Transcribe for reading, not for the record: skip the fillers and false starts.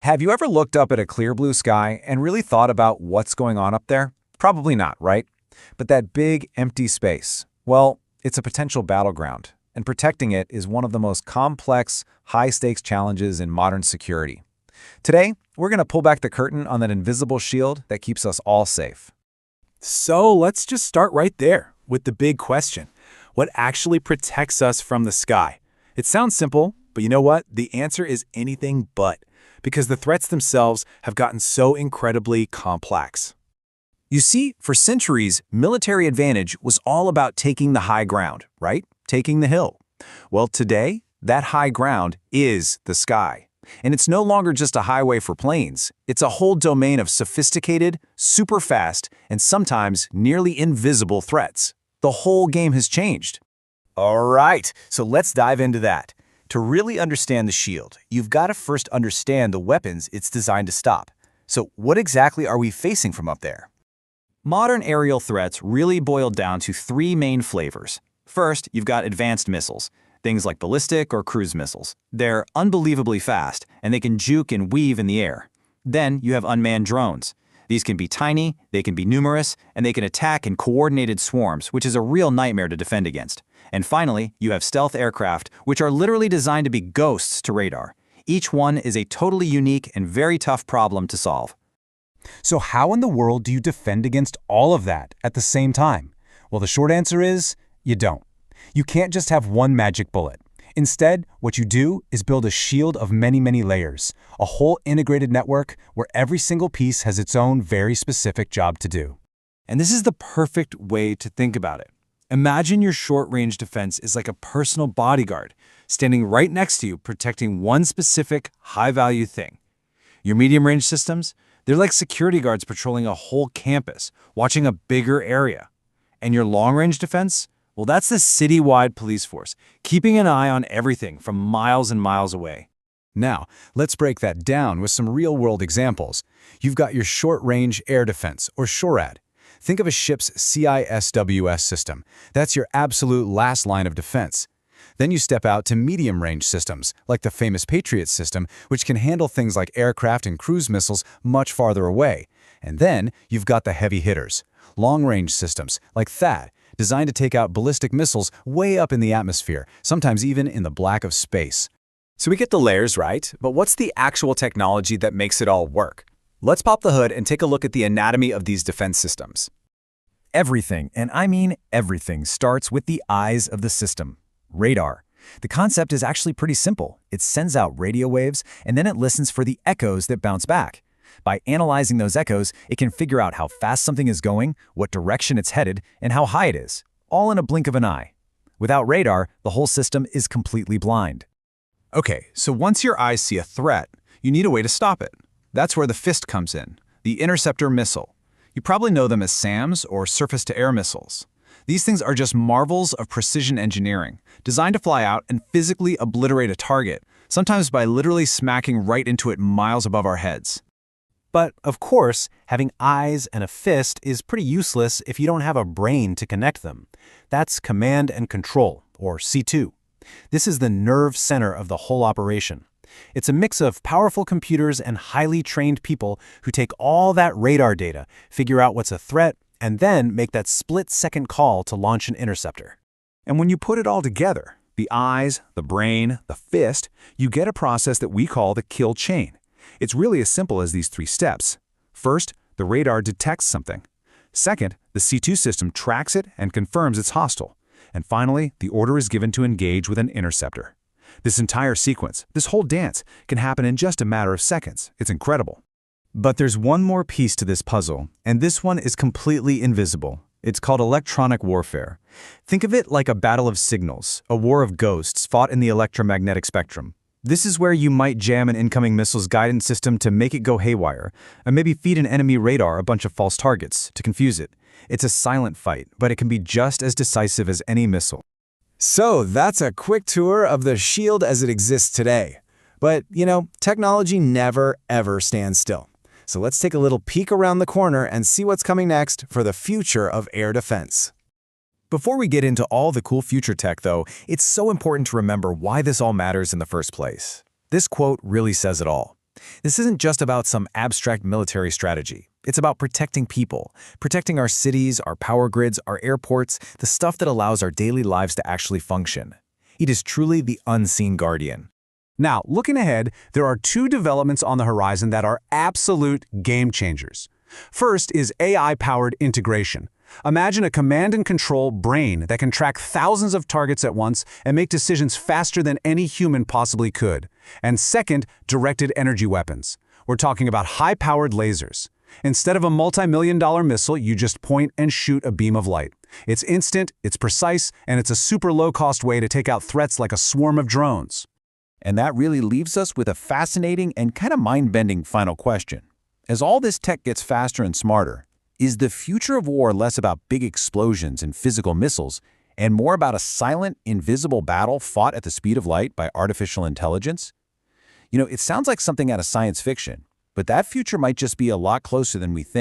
Have you ever looked up at a clear blue sky and really thought about what's going on up there? Probably not, right? But that big, empty space, well, it's a potential battleground, and protecting it is one of the most complex, high-stakes challenges in modern security. Today, we're going to pull back the curtain on that invisible shield that keeps us all safe. So let's just start right there with the big question. What actually protects us from the sky? It sounds simple, but you know what? The answer is anything but, because the threats themselves have gotten so incredibly complex. You see, for centuries, military advantage was all about taking the high ground, right? Taking the hill. Well, today, that high ground is the sky. And it's no longer just a highway for planes. It's a whole domain of sophisticated, super fast, and sometimes nearly invisible threats. The whole game has changed. All right, so let's dive into that. To really understand the shield, you've got to first understand the weapons it's designed to stop. So what exactly are we facing from up there? Modern aerial threats really boil down to three main flavors. First, you've got advanced missiles, things like ballistic or cruise missiles. They're unbelievably fast, and they can juke and weave in the air. Then you have unmanned drones. These can be tiny, they can be numerous, and they can attack in coordinated swarms, which is a real nightmare to defend against. And finally, you have stealth aircraft, which are literally designed to be ghosts to radar. Each one is a totally unique and very tough problem to solve. So how in the world do you defend against all of that at the same time? Well, the short answer is, you don't. You can't just have one magic bullet. Instead, what you do is build a shield of many, many layers, a whole integrated network where every single piece has its own very specific job to do. And this is the perfect way to think about it. Imagine your short-range defense is like a personal bodyguard, standing right next to you, protecting one specific, high-value thing. Your medium-range systems, they're like security guards patrolling a whole campus, watching a bigger area. And your long-range defense? Well, that's the citywide police force, keeping an eye on everything from miles and miles away. Now, let's break that down with some real-world examples. You've got your short-range air defense, or SHORAD. Think of a ship's CISWS system. That's your absolute last line of defense. Then you step out to medium-range systems, like the famous Patriot system, which can handle things like aircraft and cruise missiles much farther away. And then you've got the heavy hitters, long-range systems, like THAAD, designed to take out ballistic missiles way up in the atmosphere, sometimes even in the black of space. So we get the layers right, but what's the actual technology that makes it all work? Let's pop the hood and take a look at the anatomy of these defense systems. Everything, and I mean everything, starts with the eyes of the system, radar. The concept is actually pretty simple. It sends out radio waves, and then it listens for the echoes that bounce back. By analyzing those echoes, it can figure out how fast something is going, what direction it's headed, and how high it is, all in a blink of an eye. Without radar, the whole system is completely blind. Okay, so once your eyes see a threat, you need a way to stop it. That's where the FIST comes in, the interceptor missile. You probably know them as SAMs or surface-to-air missiles. These things are just marvels of precision engineering, designed to fly out and physically obliterate a target, sometimes by literally smacking right into it miles above our heads. But, of course, having eyes and a fist is pretty useless if you don't have a brain to connect them. That's command and control, or C2. This is the nerve center of the whole operation. It's a mix of powerful computers and highly trained people who take all that radar data, figure out what's a threat, and then make that split-second call to launch an interceptor. And when you put it all together, the eyes, the brain, the fist, you get a process that we call the kill chain. It's really as simple as these three steps. First, the radar detects something. Second, the C2 system tracks it and confirms it's hostile. And finally, the order is given to engage with an interceptor. This entire sequence, this whole dance, can happen in just a matter of seconds. It's incredible. But there's one more piece to this puzzle, and this one is completely invisible. It's called electronic warfare. Think of it like a battle of signals, a war of ghosts fought in the electromagnetic spectrum. This is where you might jam an incoming missile's guidance system to make it go haywire, or maybe feed an enemy radar a bunch of false targets to confuse it. It's a silent fight, but it can be just as decisive as any missile. So that's a quick tour of the shield as it exists today. But, technology never, ever stands still. So let's take a little peek around the corner and see what's coming next for the future of air defense. Before we get into all the cool future tech, though, it's so important to remember why this all matters in the first place. This quote really says it all. This isn't just about some abstract military strategy. It's about protecting people, protecting our cities, our power grids, our airports, the stuff that allows our daily lives to actually function. It is truly the unseen guardian. Now, looking ahead, there are two developments on the horizon that are absolute game changers. First is AI-powered integration. Imagine a command and control brain that can track thousands of targets at once and make decisions faster than any human possibly could. And second, directed energy weapons. We're talking about high-powered lasers. Instead of a multi-million-dollar missile, you just point and shoot a beam of light. It's instant, it's precise, and it's a super low-cost way to take out threats like a swarm of drones. And that really leaves us with a fascinating and kind of mind-bending final question. As all this tech gets faster and smarter, is the future of war less about big explosions and physical missiles and more about a silent, invisible battle fought at the speed of light by artificial intelligence? You know, it sounds like something out of science fiction, but that future might just be a lot closer than we think.